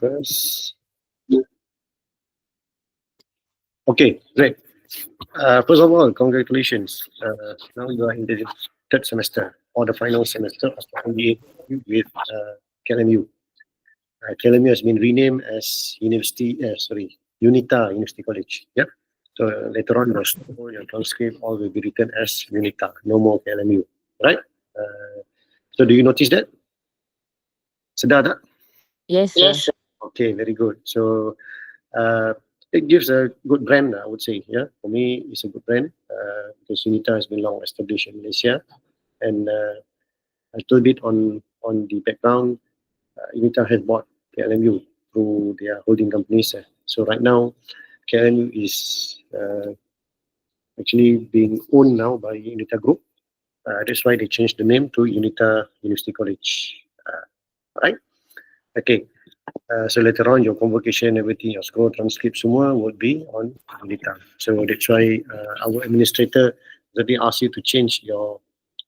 first. Okay, great. First of all, congratulations. Now you are in the third semester or the final semester of the MBA with KLMU. KLMU has been renamed as UNITA University College. Yeah. So later on, your transcript all will be written as UNITA, no more KLMU. Right? So do you notice that? Sedar tak? Yes, sir. Okay, very good. So it gives a good brand, I would say. Yeah, for me, it's a good brand because UNITA has been long established in Malaysia, and a little bit on the background, UNITA has bought KLMU through their holding companies. So right now, KLMU is actually being owned now by UNITA Group. That's why they changed the name to UNITA University College. Right? Okay. So later on, your convocation, everything, your score, transcript, semua would be on UNITA. So that's why our administrator already asked you to change your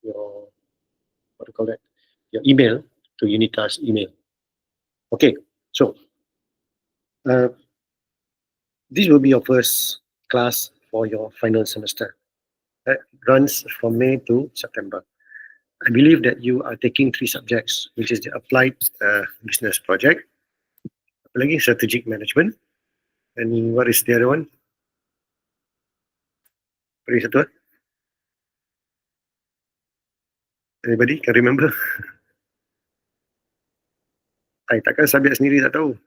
what do you call that? Your email to UNITA's email. Okay. So this will be your first class for your final semester. That runs from May to September. I believe that you are taking 3 subjects, which is the applied business project, lagi strategic management, and what is the other one? What is satu? Anybody can remember? Takkan subjek sendiri tak tahu.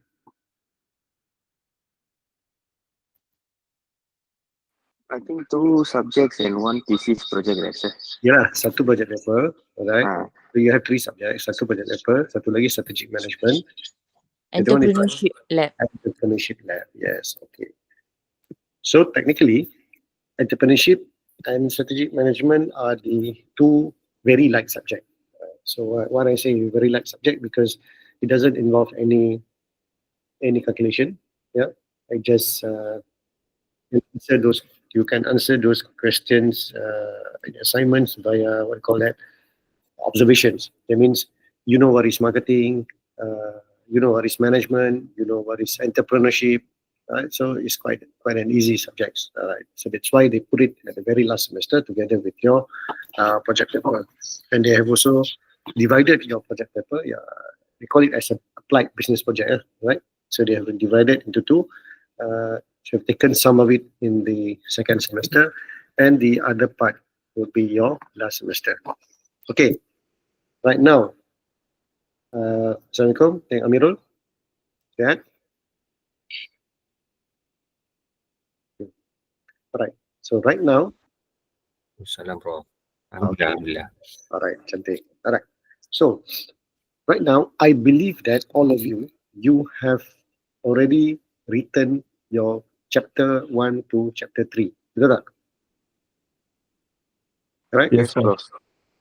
I think 2 subjects and 1 thesis project, right, sir? Yalah, satu project paper, alright. So you have 3 subjects, satu project paper, satu lagi strategic management. Entrepreneurship lab. Entrepreneurship lab, yes, okay. So technically, entrepreneurship and strategic management are the 2 very light subjects. So what I say very light subject because it doesn't involve any calculation. Yeah, I just answer those. You can answer those questions, assignments via what you call that, observations. That means you know what is marketing, you know what is management, you know what is entrepreneurship. Right? So it's quite an easy subject. Right? So that's why they put it at the very last semester together with your project paper, and they have also divided your project paper. Yeah, they call it as an applied business project, right? So they have been divided into 2. So you've taken some of it in the second semester, and the other part will be your last semester. Okay, right now, Assalamualaikum, Teng Amirul. Sihat? Alright, so right now, Salam, Prof. Alhamdulillah. Alright, cantik. Alright, so right now, I believe that all of you have already written your chapter 1 to chapter 3. Betul tak? Right? Yes, Prof.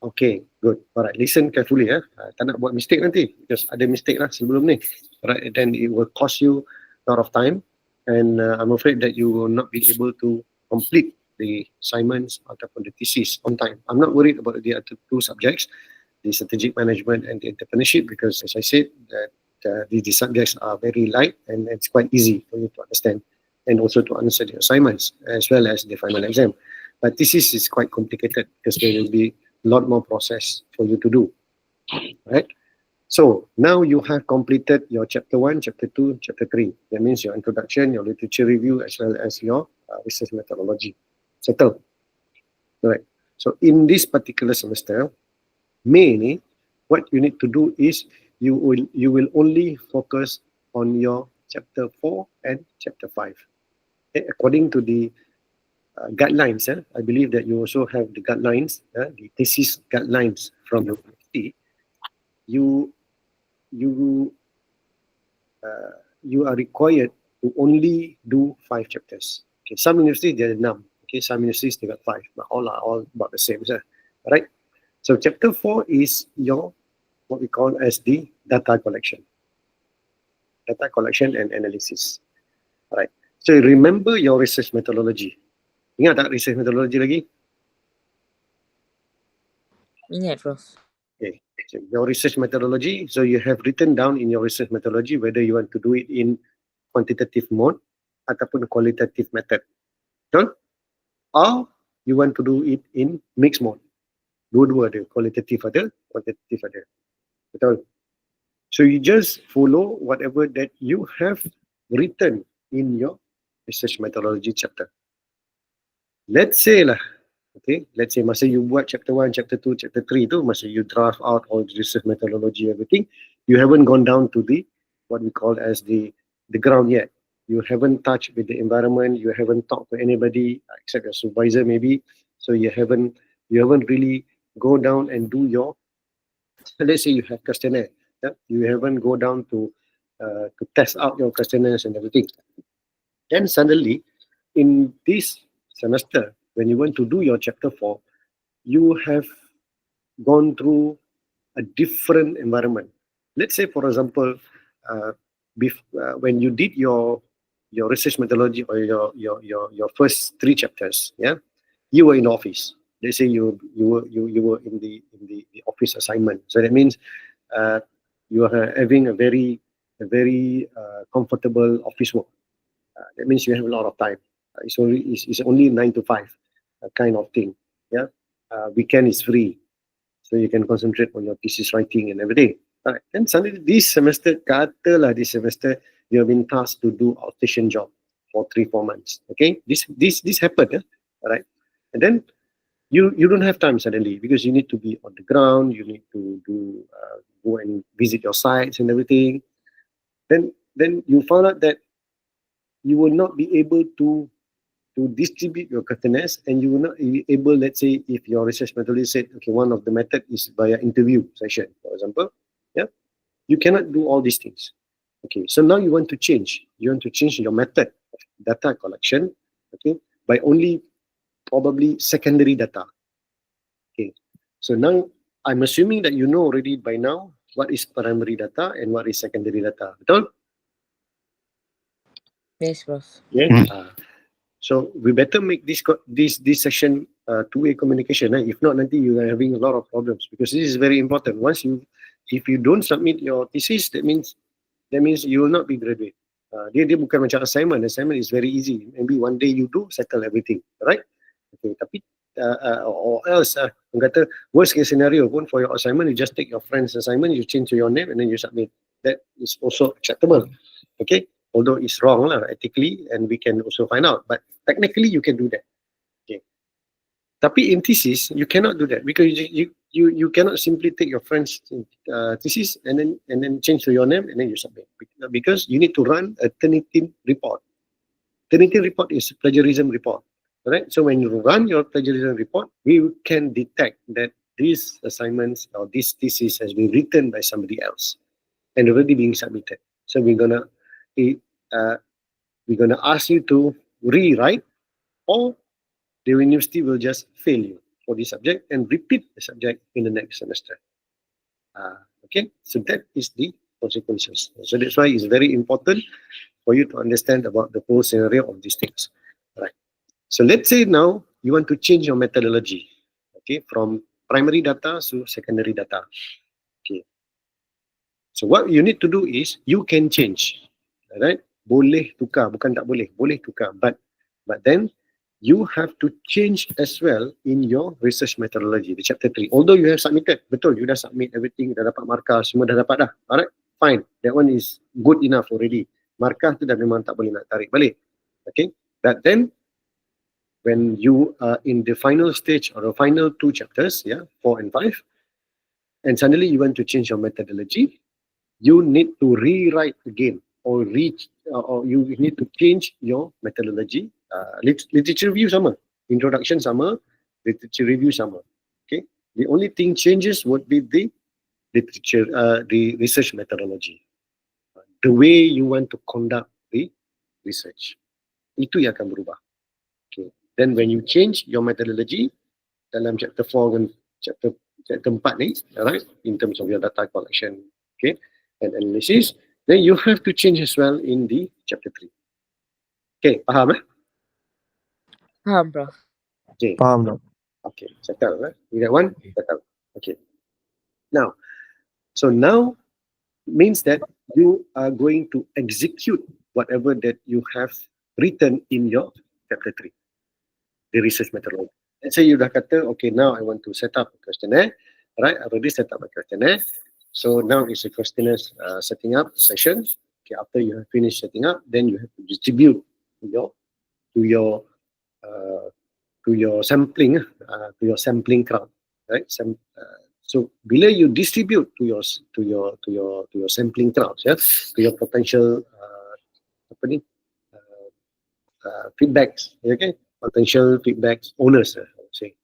Okay, good. Alright, listen carefully. Tak nak buat mistake nanti. Because ada mistake lah sebelum ni. Alright, then it will cost you a lot of time. And I'm afraid that you will not be able to complete the assignments ataupun the thesis on time. I'm not worried about the other 2 subjects, the strategic management and the entrepreneurship, because as I said, that these subjects are very light and it's quite easy for you to understand and also to answer the assignments as well as the final exam. But thesis is quite complicated because there will be a lot more process for you to do. Right? So now you have completed your chapter 1, chapter 2, chapter 3. That means your introduction, your literature review, as well as your research methodology. Settled. Right. So in this particular semester, May ni, what you need to do is you will only focus on your chapter 4 and chapter 5. Okay? According to the guidelines, I believe that you also have the guidelines, the thesis guidelines from the university. You are required to only do 5 chapters. Okay, some universities they are 6. Okay, some universities they got 5, but all are all about the same, right? So chapter 4 is your what we call as the data collection and analysis. Right. So remember your research methodology. Ingat tak research methodology lagi? Ingat, Prof. Okay. So your research methodology. So you have written down in your research methodology whether you want to do it in quantitative mode ataupun qualitative method. Betul? Or you want to do it in mixed mode. Dua-dua ada. Qualitative ada, quantitative ada. Betul? So you just follow whatever that you have written in your research methodology chapter. Let's say lah, okay, let's say masa you buat chapter 1, chapter 2, chapter 3 tu, masa you draft out all the research methodology, everything, you haven't gone down to the, what we call as the ground yet. You haven't touched with the environment, you haven't talked to anybody except your supervisor maybe, so you haven't really go down and do your, let's say you have questionnaire, yeah? You haven't go down to test out your questionnaires and everything. Then suddenly, in this semester, when you want to do your chapter 4, you have gone through a different environment. Let's say, for example, when you did your research methodology or your first 3 chapters, yeah, you were in office. Let's say you were in the office assignment. So that means you are having a very comfortable office work. That means you have a lot of time. It's only 9 to 5 kind of thing. Yeah, weekend is free, so you can concentrate on your thesis writing and everything. Alright. Then suddenly this semester, this semester you have been tasked to do outstation job for 3-4 months. Okay, this happened. Alright, and then you don't have time suddenly because you need to be on the ground. You need to go and visit your sites and everything. Then you found out that you will not be able to distribute your questionnaires, and you will not be able, let's say, if your research methodology said, okay, one of the method is via interview session, for example, yeah, you cannot do all these things. Okay, so now you want to change. You want to change your method of data collection, okay, by only probably secondary data. Okay, so now I'm assuming that you know already by now what is primary data and what is secondary data. Betul? Yes, Prof. Yeah. So we better make this session two-way communication. If not, nanti you are having a lot of problems because this is very important. If you don't submit your thesis, that means you will not be graduate. Dia bukan macam assignment. Assignment is very easy. Maybe one day you do settle everything, right? Okay, tapi or else orang kata worst case scenario pun for your assignment, you just take your friend's assignment, you change to your name and then you submit. That is also acceptable. Okay, although it's wrong ethically, and we can also find out, but technically you can do that. Okay, tapi in thesis you cannot do that because you cannot simply take your friend's thesis and then change to your name and then you submit, because you need to run a Turnitin report. Turnitin report is plagiarism report. Right? So when you run your plagiarism report, we can detect that these assignments or this thesis has been written by somebody else and already being submitted. So we're gonna ask you to rewrite, or the university will just fail you for this subject and repeat the subject in the next semester. Okay, so that is the consequences. So that's why it's very important for you to understand about the whole scenario of these things. Right. So let's say now you want to change your methodology, okay, from primary data to secondary data. Okay. So what you need to do is you can change, right? Boleh tukar, bukan tak boleh tukar, but then you have to change as well in your research methodology, the chapter 3. Although you have submitted, betul, you dah submit everything, dah dapat markah, semua dah dapat dah. Alright, fine. That one is good enough already. Markah tu dah memang tak boleh nak tarik balik. Okay, but then when you are in the final stage or the final 2 chapters, 4 and 5, and suddenly you want to change your methodology, you need to rewrite again or you need to change your methodology. Literature review sama, introduction sama, literature review sama. Okay, the only thing changes would be the literature, the research methodology, the way you want to conduct the research. Itu yang akan berubah. Okay. Then when you change your methodology dalam chapter 4 dan chapter 4 ni, right, in terms of your data collection, okay, and analysis, then you have to change as well in the chapter 3. Okay, faham? Faham, Prof. Okay. Faham tak? Okay, settle. You got one? Settle. Okay. Now, so now means that you are going to execute whatever that you have written in your chapter 3, the research methodology. Let's say you dah kata, okay, now I want to set up a questionnaire, right? I already set up a questionnaire. So now it's a questionnaire setting up session. Okay, after you have finished setting up, then you have to distribute to your sampling crowd, right? So bila you distribute to your sampling crowds, yeah, to your potential feedbacks, okay, potential feedbacks owners, I would say,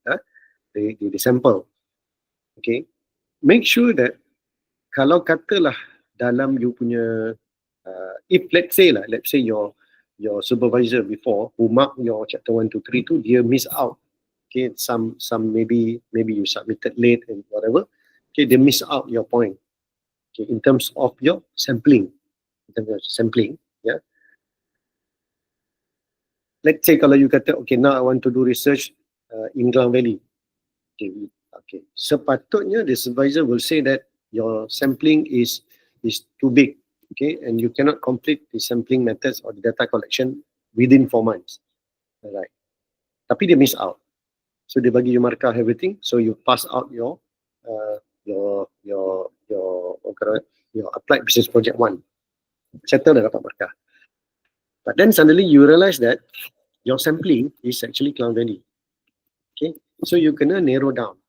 the sample, okay, make sure that kalau katalah dalam you punya if let's say your supervisor before who mark your chapter 1 to 3 tu dia miss out, okay, some maybe you submitted late and whatever, okay, they miss out your point, okay, in terms of your sampling, yeah. Let's say kalau you kata, okay, now I want to do research in Klang Valley, okay, sepatutnya the supervisor will say that your sampling is too big, okay, and you cannot complete the sampling methods or the data collection within 4 months, right? Tapi dia miss out, so dia bagi you markah everything, so you pass out your applied business project 1, settle dah dapat markah. But then suddenly you realize that your sampling is actually Klang Valley, okay, so you kena narrow down.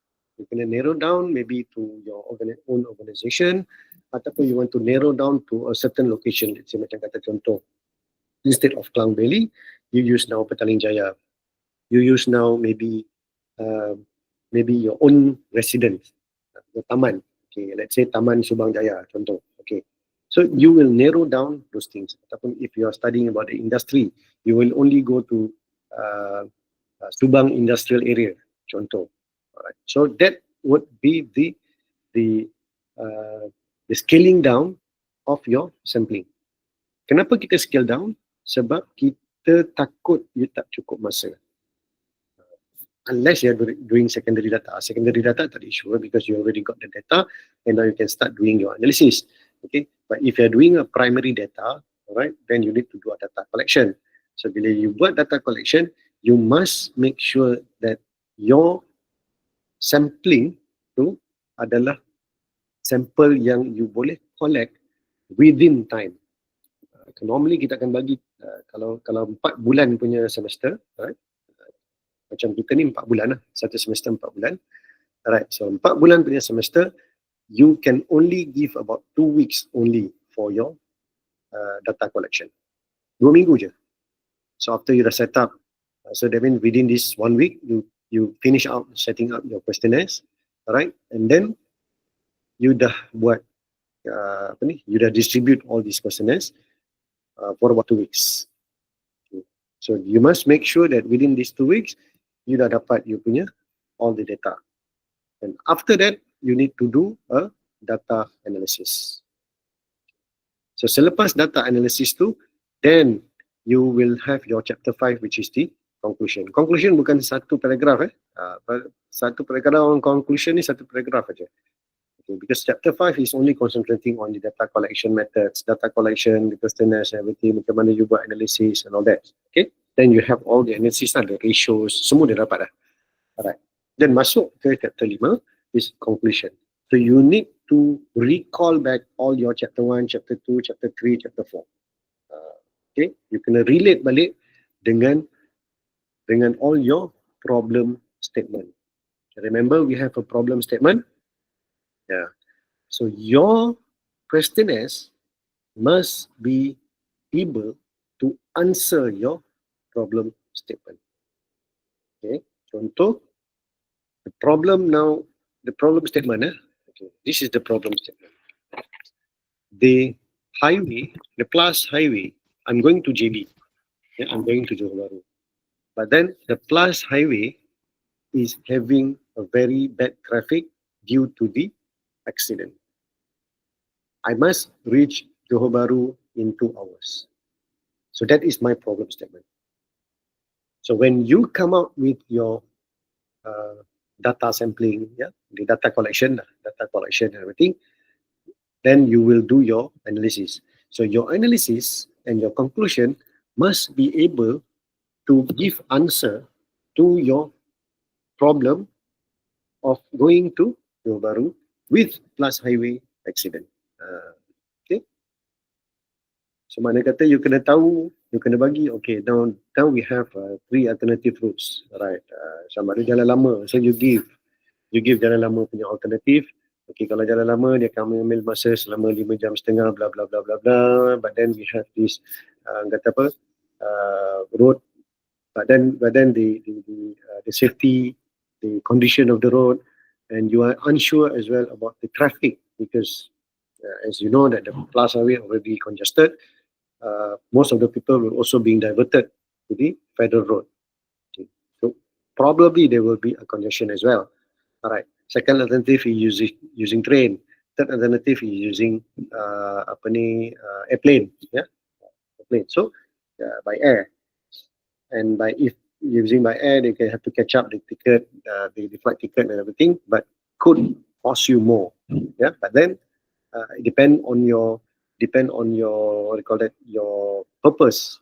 You can narrow down maybe to your own organization, ataupun you want to narrow down to a certain location. Let's say macam kata contoh, instead of Klang Valley, you use now Petaling Jaya. You use now maybe your own residence, your taman. Okay, let's say Taman Subang Jaya contoh. Okay, so you will narrow down those things. Ataupun if you are studying about the industry, you will only go to Subang Industrial Area contoh. Alright, so that would be the scaling down of your sampling. Kenapa kita scale down? Sebab kita takut you tak cukup masa. Unless you are doing secondary data. Secondary data tak ada issue because you already got the data and now you can start doing your analysis. Okay, but if you are doing a primary data, alright, then you need to do a data collection. So bila you buat data collection, you must make sure that your sampling tu adalah sampel yang you boleh collect within time. Normally kita akan bagi kalau 4 bulan punya semester, right? Macam kita ni 4 bulan lah, satu semester 4 bulan. Alright, so 4 bulan punya semester, you can only give about 2 weeks only for your data collection. 2 minggu je. So after you dah set up, so that means within this 1 week, you finish out setting up your questionnaires, alright, and then you dah buat you dah distribute all these questionnaires for about 2 weeks. So you must make sure that within these 2 weeks you dah dapat you punya all the data, and after that you need to do a data analysis. So selepas data analysis tu, then you will have your chapter 5, which is the conclusion. Conclusion bukan satu paragraf satu paragraf conclusion ni satu paragraf aja. Okay, because chapter 5 is only concentrating on the data collection methods, data collection, the questionnaires, everything, macam mana you buat analysis and all that. Okay, then you have all the analysis, the ratios, semua dah dapat dah. Alright, then masuk ke chapter 5 is conclusion. So you need to recall back all your chapter 1, chapter 2, chapter 3, chapter 4. Okay, you kena relate balik dengan all your problem statement. Remember, we have a problem statement. Yeah. So your questionnaires must be able to answer your problem statement. Okay. Contoh, the problem statement. Okay. This is the problem statement. The highway, the plus highway, I'm going to JB. Yeah, I'm going to Johor Bahru. But then the plus highway is having a very bad traffic due to the accident. I must reach Johor Bahru in 2 hours. So that is my problem statement. So when you come out with your data sampling, the data collection and everything, then you will do your analysis. So your analysis and your conclusion must be able to give answer to your problem of going to Johor Bahru with plus highway accident. Okay. So mana kata you kena tahu, you kena bagi, okay, now we have 3 alternative routes, right? Sama ada jalan lama, so you give jalan lama punya alternative. Okay, kalau jalan lama dia akan mengambil masa selama 5 jam setengah, bla bla bla bla bla. But then we have this kata apa, road. But then the safety, the condition of the road, and you are unsure as well about the traffic because as you know that the plus highway already congested. Most of the people will also being diverted to the federal road. Okay. So probably there will be a congestion as well. All right. Second alternative is using train. Third alternative is using airplane. Yeah, airplane. So by air, and by if using by air, they can have to catch up the ticket, the flight ticket and everything, but could cost you more. Yeah, but then it depend on your what do you call that, your purpose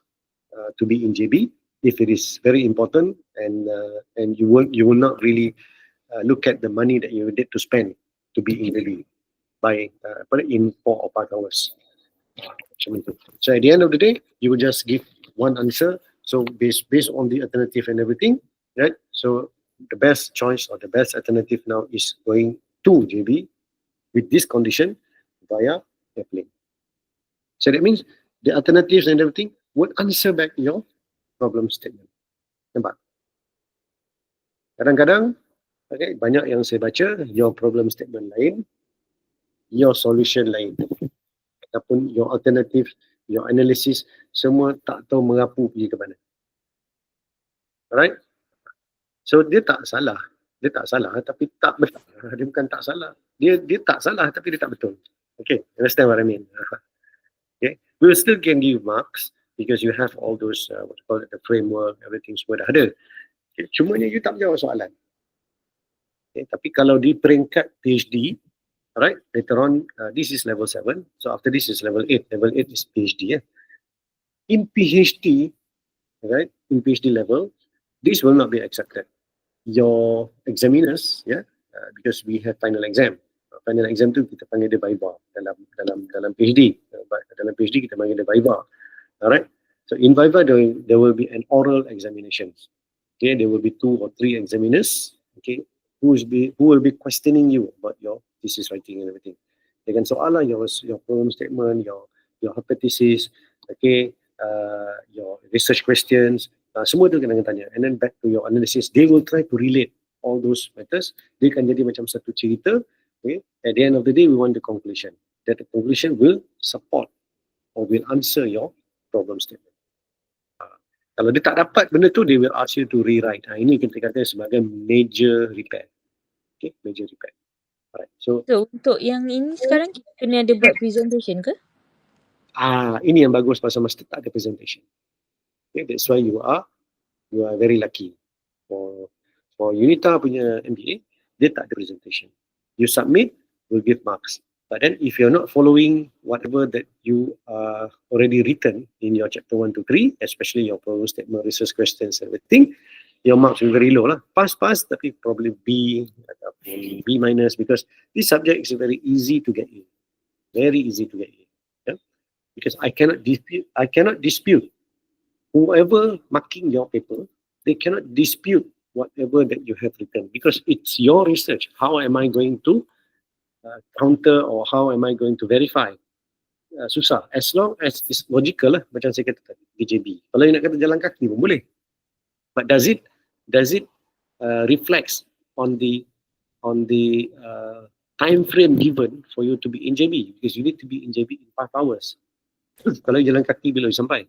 to be in JB. If it is very important and you will not really look at the money that you need to spend to be in JB by in 4 or 5 hours. So at the end of the day, you will just give one answer. So based on the alternative and everything, right? So the best choice or the best alternative now is going to JB with this condition via airplane. So that means the alternatives and everything would answer back your problem statement. Nampak? Kadang-kadang, okay, banyak yang saya baca, your problem statement lain, your solution lain. Ataupun your alternative, your analysis, semua tak tahu mengapu pergi ke mana. Alright? So dia tak salah tapi tak betul. Dia bukan tak salah. Dia tak salah tapi dia tak betul. Okay, understand what I mean? Okay, we will still can give marks because you have all those what you call it, the framework, everything semua dah ada. Okay, cumanya you tak menjawab soalan. Okay, tapi kalau di peringkat PhD, alright, later on this is level 7, so after this is level 8. Level 8 is PhD. In PhD, right, in PhD level, this will not be accepted. Your examiners, because we have final exam. Final exam tu kita panggil dia viva dalam PhD. Dalam PhD kita panggil dia viva. Alright. So in viva there will be an oral examinations. Okay, there will be 2 or 3 examiners. Okay, who will be questioning you about your thesis writing and everything. Dengan soalan your problem statement, your hypothesis, okay, your research questions, semua tu kena tanya. And then back to your analysis, they will try to relate all those matters. Dia akan jadi macam satu cerita. Okay, at the end of the day, we want the conclusion. That the conclusion will support or will answer your problem statement. Kalau dia tak dapat benda tu, they will ask you to rewrite. Ini kita kata sebagai major repair. Okay, major repair. Alright, so untuk yang ini sekarang kita kena ada buat presentation ke? Ini yang bagus pasal master tak ada presentation. Okay, that's why you are very lucky. For Unita punya MBA, dia tak ada presentation. You submit, will give marks. But then if you're not following whatever that you are already written in your chapter 1 to 3, especially your problem statement, research questions, everything, your marks will be very low lah. Pass, tapi probably B ataupun B minus, because this subject is very easy to get in. Very easy to get in. Yeah? Because I cannot dispute whoever marking your paper, they cannot dispute whatever that you have written because it's your research. How am I going to counter or how am I going to verify? Susah. As long as it's logical lah, macam saya kata tadi, DJB. Kalau you nak kata jalan kaki pun boleh. But does it reflects on the time frame given for you to be in JB? Because you need to be in JB in 5 hours. Kalau you jalan kaki bila you sampai?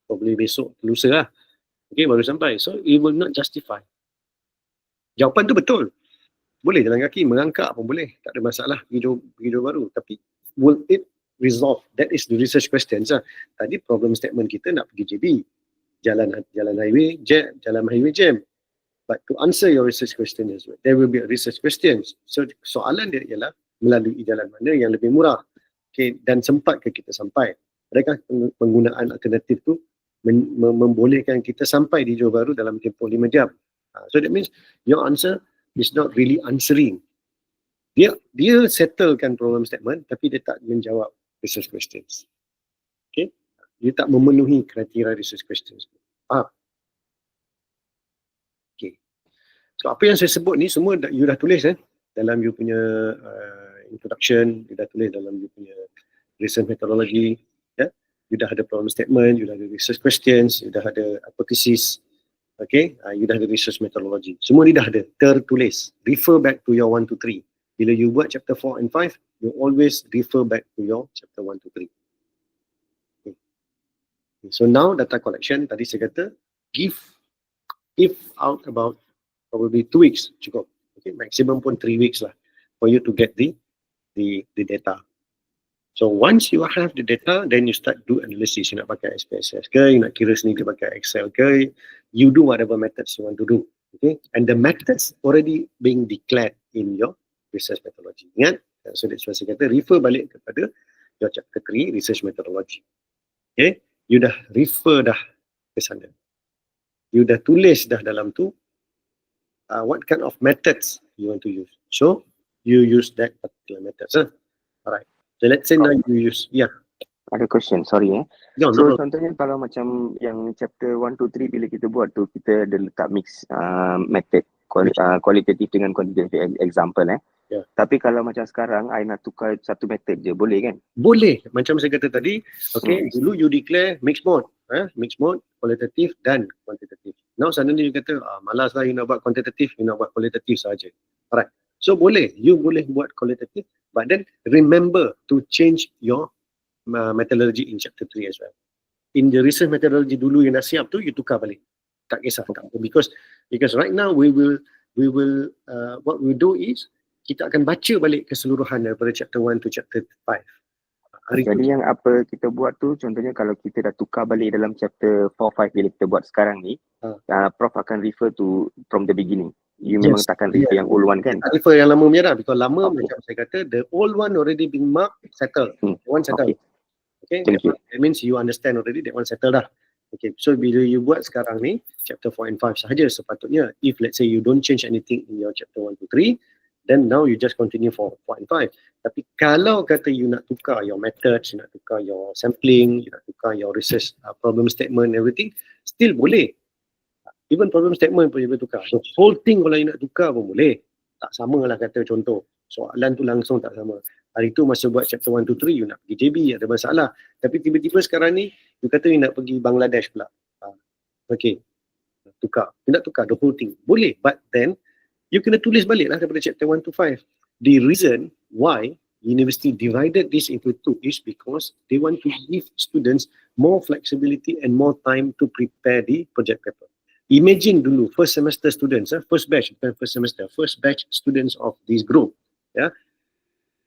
Probably besok, lusa lah. Okay, baru sampai. So it will not justify. Jawapan tu betul. Boleh jalan kaki, mengangkat pun boleh. Tak ada masalah pergi Johor Bahru. Tapi will it resolve? That is the research questions lah. Tadi problem statement kita nak pergi JB. Jalan highway jam. But to answer your research question as well, there will be a research questions. So soalan dia ialah melalui jalan mana yang lebih murah, okay, dan sempat ke kita sampai. Adakah penggunaan alternatif tu membolehkan kita sampai di Johor Bahru dalam tempoh 5 jam? So that means your answer is not really answering. Dia settlekan problem statement tapi dia tak menjawab research questions. Okay? Dia tak memenuhi kriteria research questions. Faham? Okay. So apa yang saya sebut ni semua you dah tulis dalam you punya introduction, you dah tulis dalam you punya research methodology, you dah ada problem statement, you dah ada research questions, you dah ada hypothesis, okay, you dah ada research methodology. Semua ni dah ada, tertulis. Refer back to your 1 to 3. Bila you buat chapter 4 and 5, you always refer back to your chapter 1 to 3. Okay. So now data collection, tadi saya kata, give out about probably 2 weeks cukup. Okay, maximum pun 3 weeks lah for you to get the data. So once you have the data, then you start do analysis. You nak pakai SPSS ke, you nak kira sendiri pakai Excel ke, you do whatever methods you want to do. Okay, and the methods already being declared in your research methodology. Ingat? So that's why saya kata refer balik kepada your chapter 3 research methodology. Okay, you dah refer dah ke sana. You dah tulis dah dalam tu what kind of methods you want to use. So you use that particular methods. Alright. So let's say now you use, Ada question, sorry no, So no. contohnya kalau macam yang chapter 1 to 3 bila kita buat tu, kita ada letak mix method kualitatif dengan kuantitatif example Ya. Tapi kalau macam sekarang I nak tukar satu method je, boleh kan? Boleh. Macam saya kata tadi, okay, dulu you declare mixed mode. Mixed mode, kualitatif dan kuantitatif. Now suddenly you kata, malas lah you nak buat kuantitatif, you nak buat kualitatif saja. Alright. So boleh, you boleh buat kualitatif, but then remember to change your methodology in chapter 3 as well. In the research methodology dulu yang dah siap tu, you tukar balik. Tak kisah. Tak. Because right now we will what we do is kita akan baca balik keseluruhan daripada chapter 1 to chapter 5. Jadi yang apa kita buat tu, contohnya kalau kita dah tukar balik dalam chapter 4-5 bila kita buat sekarang ni, Prof akan refer to from the beginning. You memang takkan refer yang old one kan? Tak refer yang lama punya dah. Because lama macam saya kata, the old one already been marked, settled. One settled. Okay. That means you understand already, that one settled dah. Okay, so bila you buat sekarang ni, chapter 4 and 5 sahaja sepatutnya. If let's say you don't change anything in your chapter 1 to 3, then now you just continue for 4 and 5. Tapi kalau kata you nak tukar your methods, you nak tukar your sampling, you nak tukar your research problem statement, everything, still boleh. Even problem statement pun you boleh tukar. So whole thing kalau you nak tukar pun boleh. Tak sama lah kata contoh. Soalan tu langsung tak sama. Hari tu masa buat chapter 1 to 3, you nak pergi JB, ada masalah. Tapi tiba-tiba sekarang ni, you kata you nak pergi Bangladesh pula. Okay. Tukar. You nak tukar the whole thing. Boleh. But then, you kena tulis balik lah daripada chapter 1 to 5. The reason why university divided this into 2 is because they want to give students more flexibility and more time to prepare the project paper. Imagine dulu, first semester students, first batch students of this group.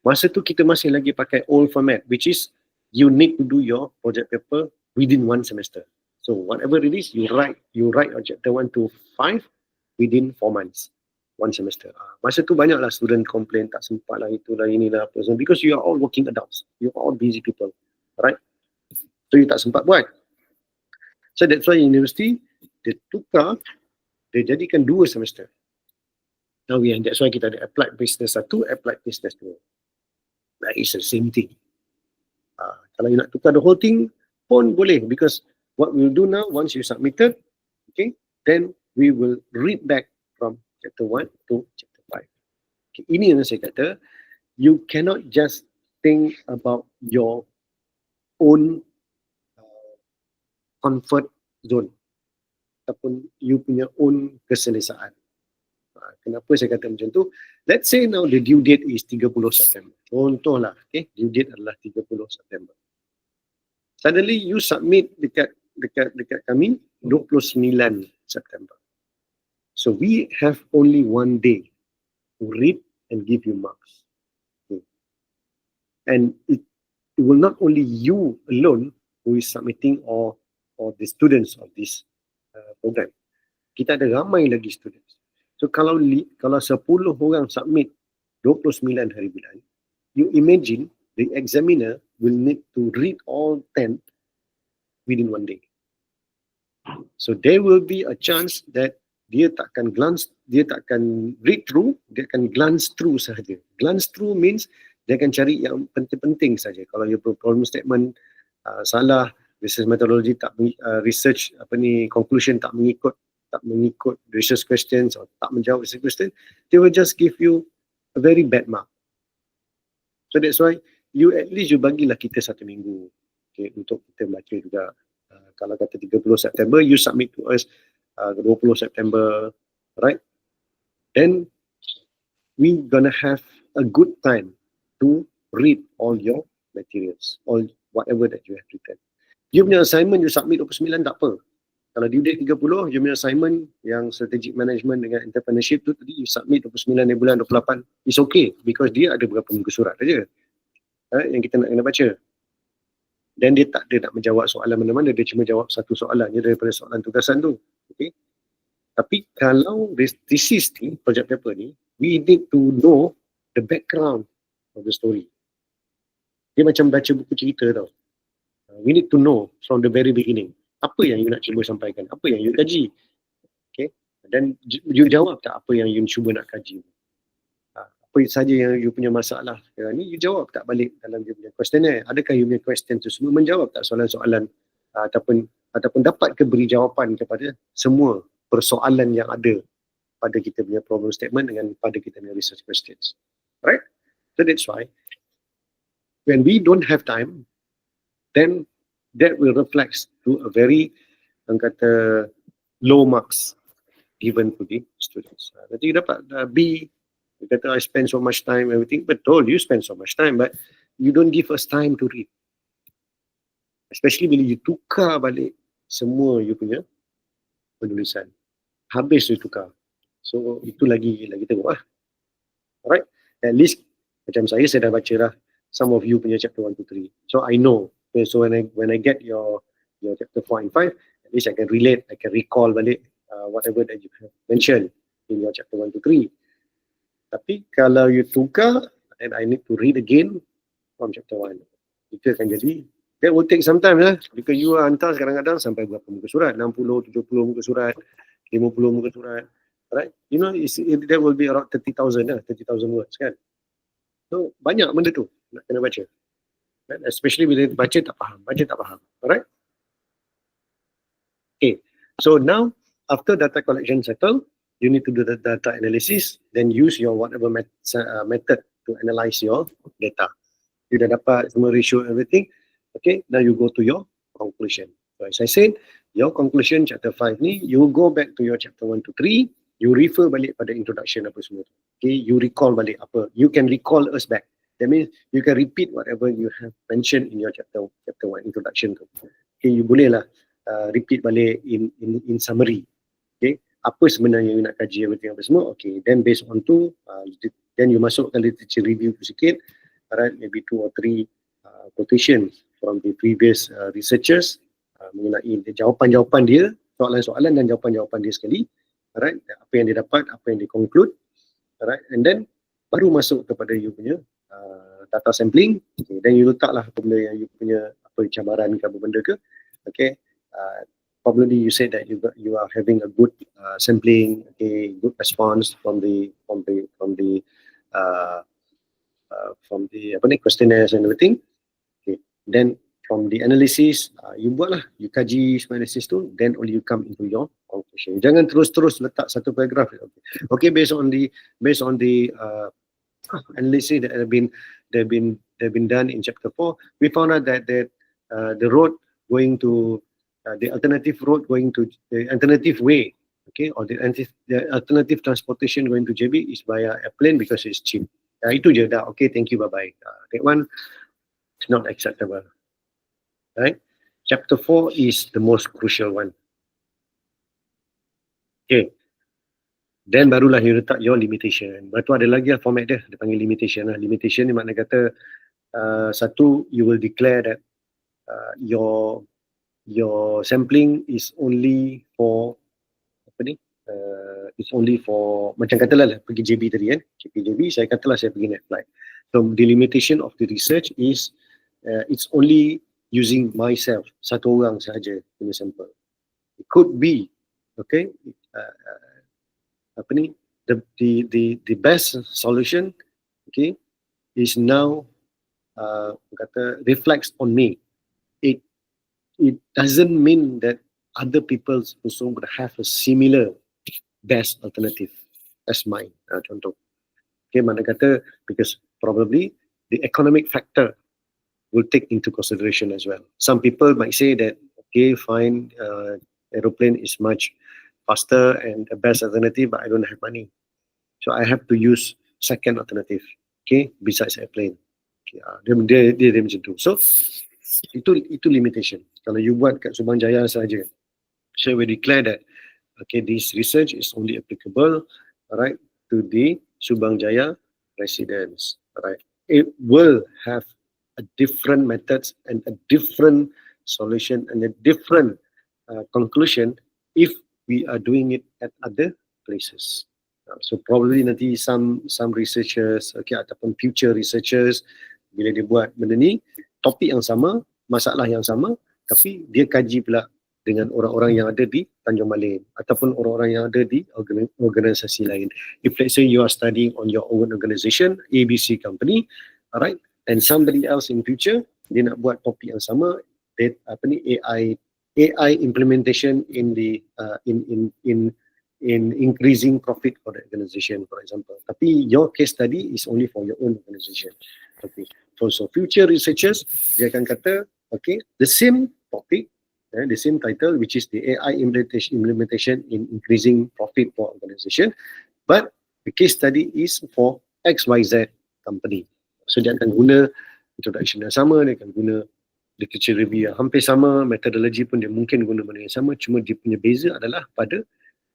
Masa tu kita masih lagi pakai old format, which is you need to do your project paper within 1 semester. So whatever it is, you write your chapter 1 to 5 within 4 months. 1 semester. Masa tu banyaklah student complain, tak sempat lah, itulah, inilah, apa. So, because you are all working adults. You are all busy people. Right? So, you tak sempat buat. So, that's why university, dia tukar, dia jadikan 2 semester. Now, that's why kita ada applied business 1, applied business 2. That is the same thing. Kalau you nak tukar the whole thing, pun boleh. Because what we'll do now, once you submitted, okay, then we will read back from chapter 1 to chapter 5. Okay, ini yang saya kata, you cannot just think about your own comfort zone ataupun you punya own keselesaan. Kenapa saya kata macam tu? Let's say now the due date is 30 September. Contohlah, okay, due date adalah 30 September. Suddenly you submit dekat kami 29 September. So we have only 1 day to read and give you marks. Okay. And it will not only you alone who is submitting or the students of this program. kita ada ramai lagi students. So kalau 10 orang submit 29 hari bulan, you imagine the examiner will need to read all 10 within one day. So there will be a chance that dia takkan read through, dia akan glance through sahaja. Glance through means dia akan cari yang penting-penting saja. Kalau you problem statement salah, research methodology tak research conclusion tak mengikut research questions atau tak menjawab research question, they will just give you a very bad mark. So that's why you at least you bagilah kita 1 minggu, okay, untuk kita baca juga. Kalau kata 30 September, you submit to us 20 September, right? Then we gonna have a good time to read all your materials, all whatever that you have written. You punya assignment you submit 29 tak apa. Kalau due date 30, you punya assignment yang strategic management dengan entrepreneurship tu tadi you submit 29 di bulan 28, it's okay because dia ada berapa muka surat saja yang kita nak kena baca. Dan dia tak nak menjawab soalan mana-mana, dia cuma jawab satu soalan je daripada soalan tugasan tu. Okay? Tapi kalau thesis ni, project paper ni, we need to know the background of the story. Dia macam baca buku cerita tau. We need to know from the very beginning. Apa yang you nak cuba sampaikan? Apa yang you kaji? Okay? Dan you jawab tak apa yang you cuba nak kaji? Apa saja yang you punya masalah sekarang ni, you jawab tak balik dalam you punya questionnaire? Adakah you punya question tu semua menjawab tak soalan-soalan ataupun dapat ke beri jawapan kepada semua persoalan yang ada pada kita punya problem statement dengan pada kita punya research questions. Right? So that's why when we don't have time, then that will reflect to a very low marks given to the students. Nanti you dapat B, you kata I spend so much time, everything. Betul, you spend so much time, but you don't give us time to read. Especially bila you tukar balik semua you punya penulisan. Habis you tukar. So itu lagi teruk lah. Alright, at least macam saya dah baca lah some of you punya chapter 1 to 3. So I know. Okay, so when I get your chapter 4 and 5, at least I can relate, I can recall balik whatever that you have mentioned in your chapter 1 to 3. Tapi kalau you tukar, then I need to read again from chapter 1. Itu akan jadi, that will take some time lah. Because you hantar kadang-kadang sampai berapa muka surat, 60, 70 muka surat, 50 muka surat. Right? You know, that will be around 30,000 lah, 30,000 words kan. So, banyak benda tu nak kena baca. Right? Especially bila baca tak faham. Alright? Okay. So now, after data collection settle, you need to do the data analysis, then use your whatever method to analyze your data. You dah dapat semua ratio, everything. Okay, now you go to your conclusion. So as I said, your conclusion chapter 5 ni, you go back to your chapter 1 to 3, you refer balik pada introduction apa semua tu. Okay, you recall balik apa. You can recall us back. That means you can repeat whatever you have mentioned in your chapter 1 introduction tu. Okay, you boleh lah repeat balik in summary. Okay, apa sebenarnya you nak kaji everything apa semua. Okay, then based on tu, then you masukkan literature review tu sikit, alright, maybe 2 or 3 quotations from the previous researchers mengenai jawapan-jawapan dia, soalan-soalan dan jawapan-jawapan dia sekali, alright, apa yang dia dapat, apa yang dia conclude, alright, and then baru masuk kepada you punya data sampling. Okay, then you letaklah apa benda yang you punya apa cabaran ke apa benda ke. Okay, probably you said that you are having a good sampling, okay, good response from the questionnaires and everything. Okay, then from the analysis, you buatlah, you kaji analysis tu, then only you come into your conclusion. Jangan terus-terus letak satu paragraph. Okay, based on the analysis that have been done in chapter 4, we found out that the road going to the alternative way, okay, or the alternative transportation going to JB is via airplane because it's cheap. Itu je dah. Okay, thank you, bye bye. That one is not acceptable. Right? Chapter 4 is the most crucial one. Okay. Then barulah you letak your limitation. Lepas tu ada lagi lah format dia panggil limitation lah. Limitation ni makna kata satu, you will declare that your sampling is only for It's only for, macam katalah pergi JB tadi kan, JB saya katalah saya pergi naik flight. So the limitation of the research is it's only using myself, satu orang sahaja punya sampel. It could be, okay, the best solution, okay, is now kata reflects on me. It doesn't mean that other people also would have a similar best alternative as mine. Contoh, okay, mana kata because probably the economic factor will take into consideration as well. Some people might say that, okay, fine, aeroplane is much faster and the best alternative, but I don't have money. So I have to use second alternative, okay, besides airplane. Okay, dia macam tu. So, itu limitation. Kalau you buat kat Subang Jaya saja, so we declare that, okay, this research is only applicable, right, to the Subang Jaya residents, right. It will have a different methods and a different solution and a different conclusion if we are doing it at other places. So probably nanti some researchers, okay, ataupun future researchers, bila dia buat benda ni, topik yang sama, masalah yang sama, tapi dia kaji pula dengan orang-orang yang ada di Tanjung Malin ataupun orang-orang yang ada di organisasi lain. If let's say you are studying on your own organisation, ABC company, alright, and somebody else in future dia nak buat topik yang sama, AI implementation in the in increasing profit for the organization, for example. Tapi your case study is only for your own organization. Okay. So future researchers dia akan kata, okay, the same topic, the same title, which is the AI implementation in increasing profit for organization, but the case study is for XYZ company. So dia akan guna introduction yang sama, dia akan guna literature review yang hampir sama, methodology pun dia mungkin guna benda yang sama, cuma dia punya beza adalah pada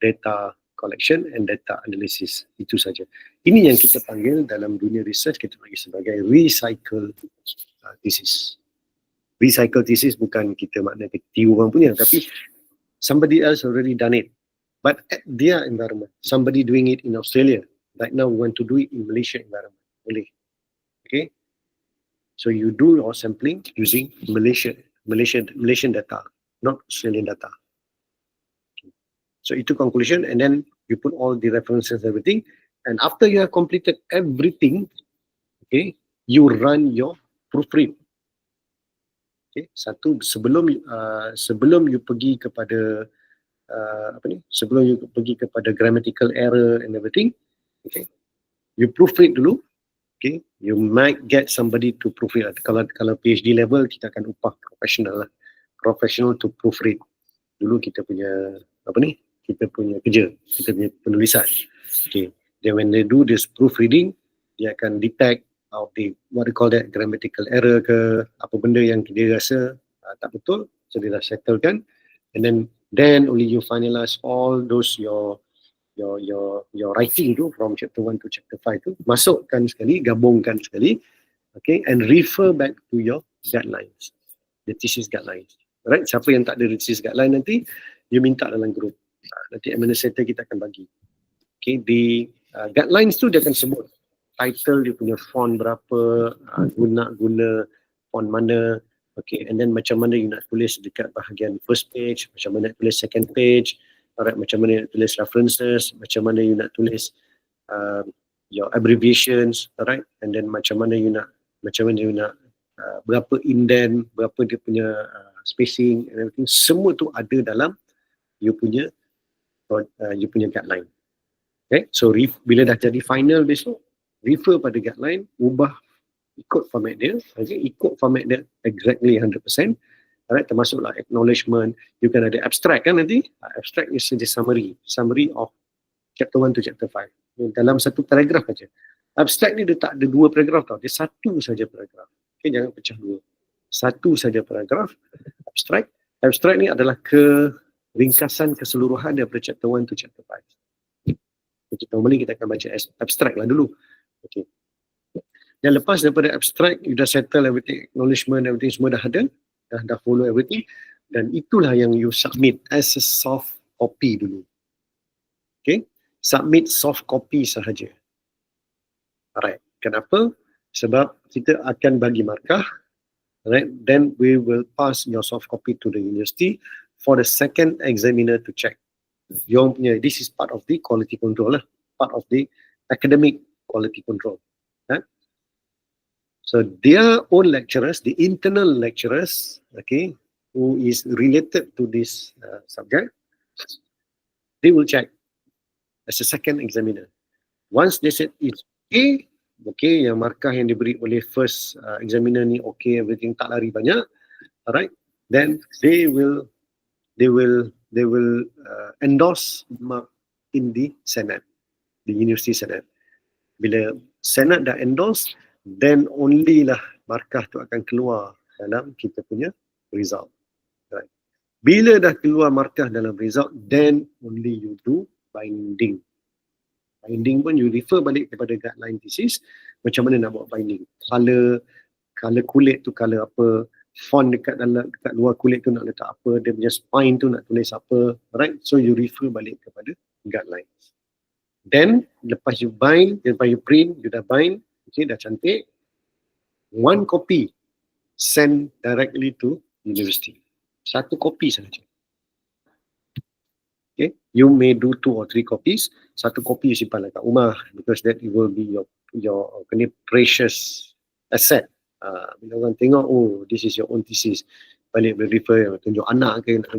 data collection and data analysis. Itu saja. Ini yang kita panggil dalam dunia research, kita panggil sebagai recycle thesis. Recycle thesis bukan kita makna kita tiru orang punya, tapi somebody else already done it, but at their environment. Somebody doing it in Australia. Right now we want to do it in Malaysia environment. Boleh. Okay. So you do your sampling using Malaysian data, not Australian data. So itu conclusion, and then you put all the references, everything, and after you have completed everything, okay, you run your proofread. Okay, satu sebelum you pergi kepada sebelum you pergi kepada grammatical error and everything, okay, you proofread dulu. Okay, you might get somebody to proofread. Kalau PhD level kita akan upah professional to proofread. Dulu kita punya kita punya kerja, kita punya penulisan. Okay, then when they do this proofreading, dia akan detect of the what they call that grammatical error ke apa benda yang dia rasa tak betul, so dia dah settlekan, and then only you finalize all those your writing tu from chapter 1 to chapter 5 tu, masukkan sekali, gabungkan sekali, okay, and refer back to your guidelines, the thesis guidelines. Right, siapa yang tak ada thesis guideline nanti, you minta dalam group. Nanti administrator kita akan bagi. Okay, di guidelines tu dia akan sebut title, dia punya font berapa, guna font mana, okay, and then macam mana you nak tulis dekat bahagian first page, macam mana nak tulis second page, alright, macam mana nak tulis references, macam mana you nak tulis your abbreviations, alright, and then macam mana you nak berapa indent, berapa dia punya spacing and everything, semua tu ada dalam you punya guideline. Okay, so bila dah jadi final besok, refer pada guideline, ubah ikut format dia, okay, ikut format dia exactly 100%. Alright, termasuklah acknowledgement, you can ada abstract kan nanti. Abstract is just summary of chapter 1 to chapter 5. Dalam satu paragraf saja. Abstract ni dia tak ada 2 paragraf tau, dia satu saja paragraf. Okay, jangan pecah 2. Satu saja paragraf, abstract. Abstract ni adalah ringkasan keseluruhan daripada chapter 1 to chapter 5. Okay, normally kita akan baca abstract lah dulu. Okay. Dan lepas daripada abstract, you dah settle everything, acknowledgement, everything semua dah ada, dah follow everything, dan itulah yang you submit as a soft copy dulu. Okay, submit soft copy sahaja. Alright, kenapa? Sebab kita akan bagi markah, right? Then we will pass your soft copy to the university for the second examiner to check. This is part of the quality control, part of the academic quality control. Right? So their own lecturers, the internal lecturers, okay, who is related to this subject, they will check as a second examiner. Once they said it's okay, yang markah yang diberi oleh first examiner ni okay, everything tak lari banyak, alright, then they will endorse mark in the Senate, the University Senate. Bila Senate dah endorse, then only lah markah tu akan keluar dalam kita punya result. Right. Bila dah keluar markah dalam result, then only you do binding. Binding pun you refer balik kepada guideline thesis, macam mana nak buat binding. Color kulit tu color apa, font dekat luar kulit tu nak letak apa, dia punya spine tu nak tulis apa, right? So you refer balik kepada guidelines. Then lepas you bind, lepas you print, you dah bind, okay, dah cantik, one copy send directly to university. Satu kopi sahaja. Okay, you may do 2 or 3 copies. Satu kopi you simpan kat rumah, because that it will be your precious asset. Bila orang tengok, oh, this is your own thesis, balik boleh refer, tunjuk anak ke, nak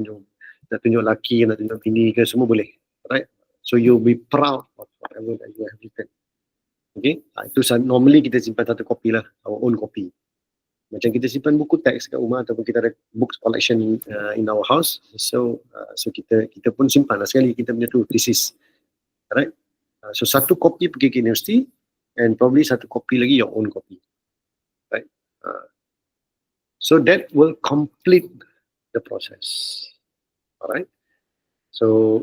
tunjuk laki, nak tunjuk bini ke, semua boleh, right? So you'll be proud of whatever that you have written. Okay, itu normally kita simpan satu kopi lah, our own copy. Macam kita simpan buku teks kat rumah, ataupun kita ada books collection in our house, so kita pun simpan lah sekali kita punya tu thesis, right? So satu kopi pergi ke university, and probably satu kopi lagi your own copy. So that will complete the process. Alright. So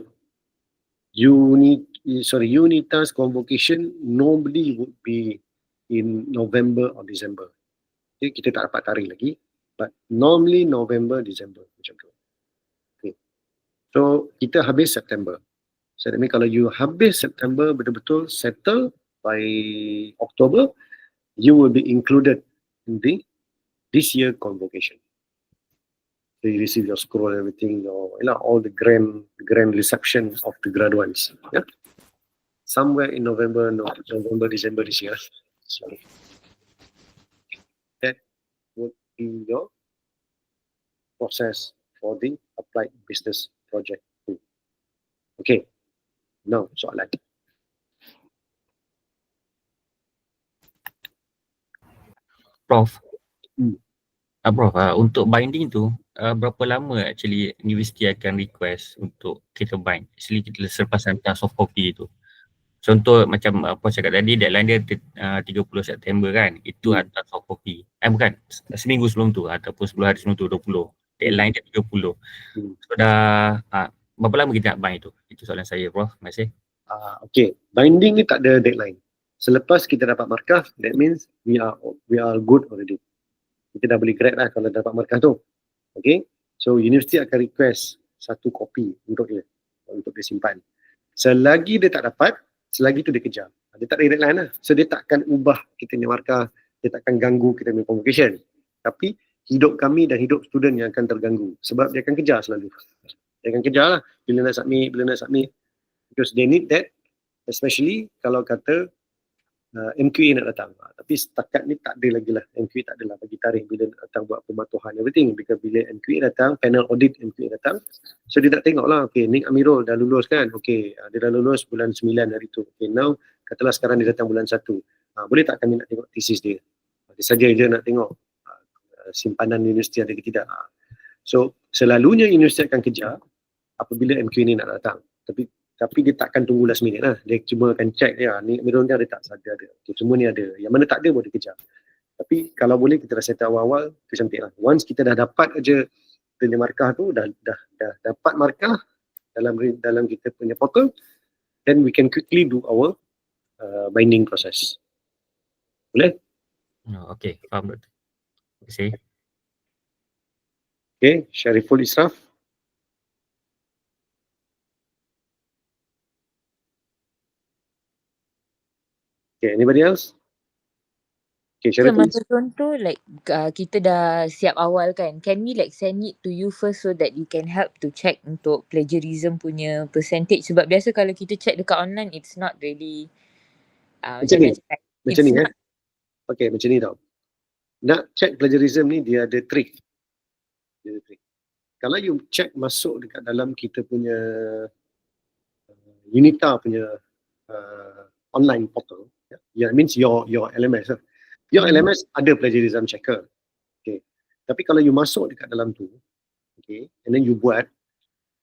UNITA's convocation normally would be in November or December. Okay, kita tak dapat tarik lagi, but normally November, December macam tu. Okay. So kita habis September. So that means kalau you habis September betul-betul settle by October, you will be included in this year convocation. So you receive your scroll and everything, all the grand reception of the graduates. Yeah, somewhere in November, December this year. So that would be your process for the applied business project. Okay, now soalan. Prof. Prof, untuk binding tu, berapa lama actually universiti akan request untuk kita bind? Actually kita selepas hantar soft copy tu. Contoh macam Prof cakap tadi, deadline dia 30 September kan, itu hantar soft copy. Bukan, seminggu sebelum tu ataupun 10 hari sebelum tu, 20. Deadline dia 30. So dah, berapa lama kita nak bind tu? Itu soalan saya, Prof. Terima kasih. Okay, binding ni tak ada deadline. Selepas kita dapat markah, that means we are good already. Kita dah boleh grade lah kalau dapat markah tu. Okay, so universiti akan request satu kopi untuk dia simpan. Selagi dia tak dapat, selagi tu dia kejar. Dia tak ada deadline lah. So dia tak akan ubah kita punya markah, dia tak akan ganggu kita punya convocation. Tapi hidup kami dan hidup student yang akan terganggu. Sebab dia akan kejar selalu. Dia akan kejar lah bila nak submit. Because they need that, especially kalau kata MQA nak datang. Tapi setakat ni tak ada lagi lah. MQA tak adalah bagi tarikh bila nak datang buat pematuhan everything. Bila MQA datang, panel audit MQA datang, so dia tak tengok lah, okay, Nik Amirul dah lulus kan, okay, dia dah lulus bulan 9 hari tu, okay, now katalah sekarang dia datang bulan 1, boleh tak kami nak tengok thesis dia? Dia saja je nak tengok simpanan universiti ada ke tidak. So selalunya universiti akan kejar apabila MQA ni nak datang, tapi dia takkan tunggu last minute lah. Dia cuma akan check dia, ni Amirul ni ada tak? Ada. Okay, semua ni ada. Yang mana tak ada boleh kejar. Tapi kalau boleh kita dah set awal-awal, itu cantik lah. Once kita dah dapat aja punya markah tu, dah dapat markah dalam kita punya portal, then we can quickly do our binding process. Boleh? Okay, faham. Terima kasih. Okay, Syariful Israf. Okay, anybody else? Okay, So Syariful. macam contoh like kita dah siap awal kan, can we like send it to you first so that you can help to check untuk plagiarism punya percentage? Sebab biasa kalau kita check dekat online, it's not really Macam ni, macam ni Okay, macam ni tau. Nak check plagiarism ni dia ada trick. Dia ada trick. Kalau you check masuk dekat dalam kita punya Unita punya online portal, yeah, means your LMS lah. Your LMS ada plagiarism checker. Okay. Tapi kalau you masuk dekat dalam tu, okay, and then you buat,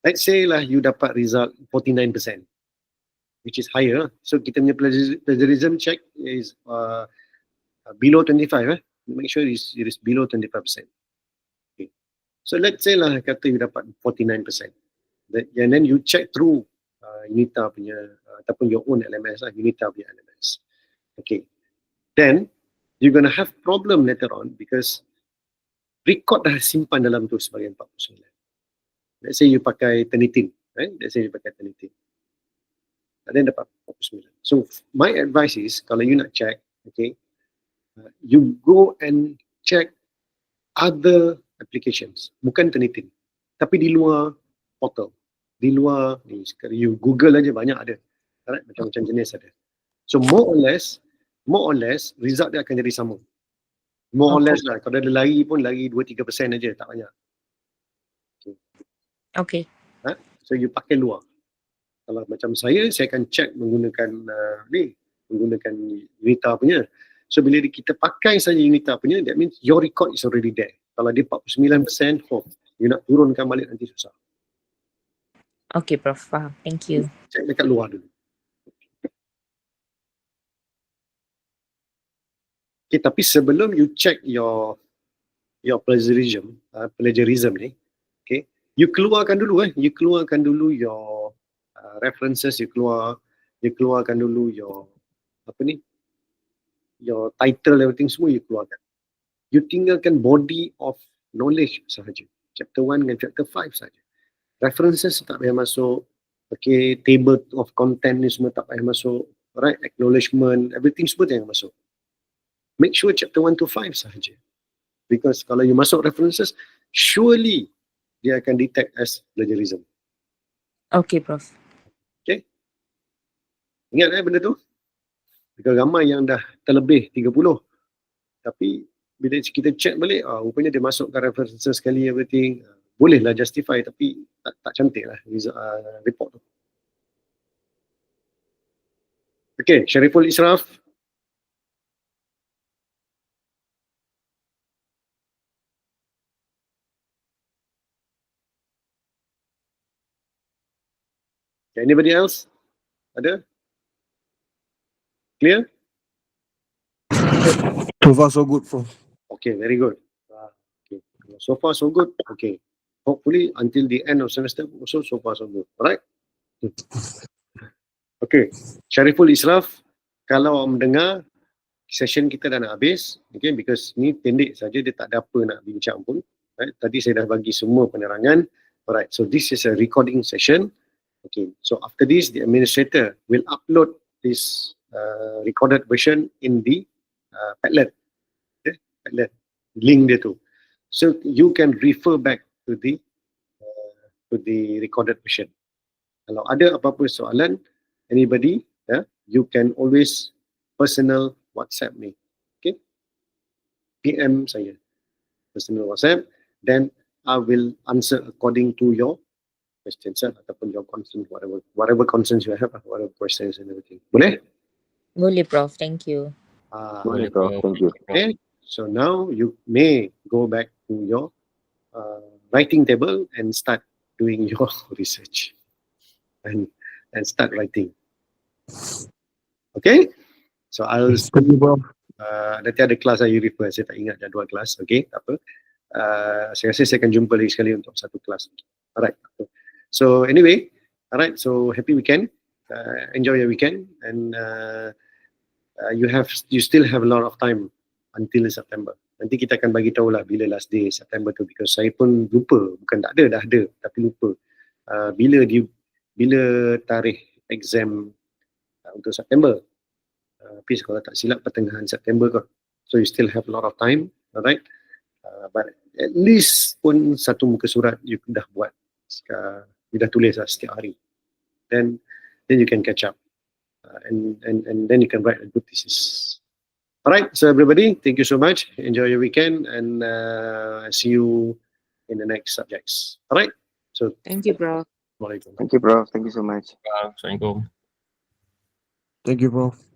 let's say lah you dapat result 49%, which is higher. So kita punya plagiarism check is below 25. Make sure it is below 25%. Okay. So let's say lah kata you dapat 49%. And then you check through Unita punya ataupun your own LMS lah, Unita punya LMS. Okay. Then you're gonna have problem later on because record dah simpan dalam tu sebagai 49. Let's say you pakai Turnitin, right? Let's say you pakai Turnitin. And then dapat 49. So my advice is kalau you nak check, okay, you go and check other applications, bukan Turnitin, tapi di luar portal, di luar ni, you Google aja banyak ada, right? Macam-macam jenis ada. So more or less result dia akan jadi sama. More or less lah. Kalau ada lari pun lari 2-3% aja, tak banyak. Okay. So you pakai luar. Kalau macam saya akan check menggunakan menggunakan Unita punya. So bila kita pakai saja Unita punya, that means your record is already there. Kalau dia 49%, you nak turunkan balik nanti susah. Okay, Prof. Faham. Thank you. Check dekat luar dulu. Okay, tapi sebelum you check your plagiarism ni, okay, you keluarkan dulu you keluarkan dulu your references, you keluarkan dulu your your title, everything semua you keluarkan. You tinggalkan body of knowledge sahaja. Chapter 1 dan chapter 5 sahaja. References tak payah masuk. Okay, table of content ni semua tak payah masuk. Right, acknowledgement, everything semua jangan masuk. Make sure chapter 1 to 5 sahaja. Because kalau you masuk references, surely dia akan detect as plagiarism. Okay, Prof. Okay. Ingat benda tu? Because ramai yang dah terlebih 30. Tapi bila kita check balik, rupanya dia masukkan references sekali everything. Bolehlah justify tapi tak cantik lah report tu. Okay, Syariful Israf. Okay, anybody else? Ada? Clear? So far so good, Prof. Okay, very good. Okay. So far so good. Okay. Hopefully until the end of semester also so far so good. Alright? Okay. Syariful Israf, kalau mendengar session kita dah nak habis, okay, because ni pendek saja, dia tak ada apa nak bincang pun. Right? Tadi saya dah bagi semua penerangan. Alright, so this is a recording session. Okay, so after this, the administrator will upload this recorded version in the Padlet. Okay? Padlet. Link dia tu. So you can refer back to the recorded version. Kalau ada apa-apa soalan, anybody, you can always personal WhatsApp me. Okay? PM saya. Personal WhatsApp. Then I will answer according to your questions ataupun your concerns, whatever concerns you have, whatever questions and everything. Boleh? Boleh, Prof. Thank you. Boleh, Prof. Thank you. Okay. So now you may go back to your writing table and start doing your research and start writing. Okay? So I'll nanti ada kelas you refer, saya tak ingat jadual kelas. Okay, tak apa. Saya rasa saya akan jumpa lagi sekali untuk satu kelas. Alright. So anyway, alright. So happy weekend. Enjoy your weekend and you still have a lot of time until September. Nanti kita akan bagi tahu lah bila last day September tu, because saya pun lupa, bukan tak ada, dah ada tapi lupa bila tarikh exam untuk September. Hafiz kalau tak silap pertengahan September kot. So you still have a lot of time, alright? But at least pun satu muka surat you dah buat, you dah tulis lah setiap hari. Then you can catch up, and then you can write a good thesis. Alright, so everybody, thank you so much. Enjoy your weekend, and see you in the next subjects. Alright, so Thank you, bro. Assalamualaikum. Thank you, Prof. Thank you so much. Assalamualaikum. Thank you, Prof.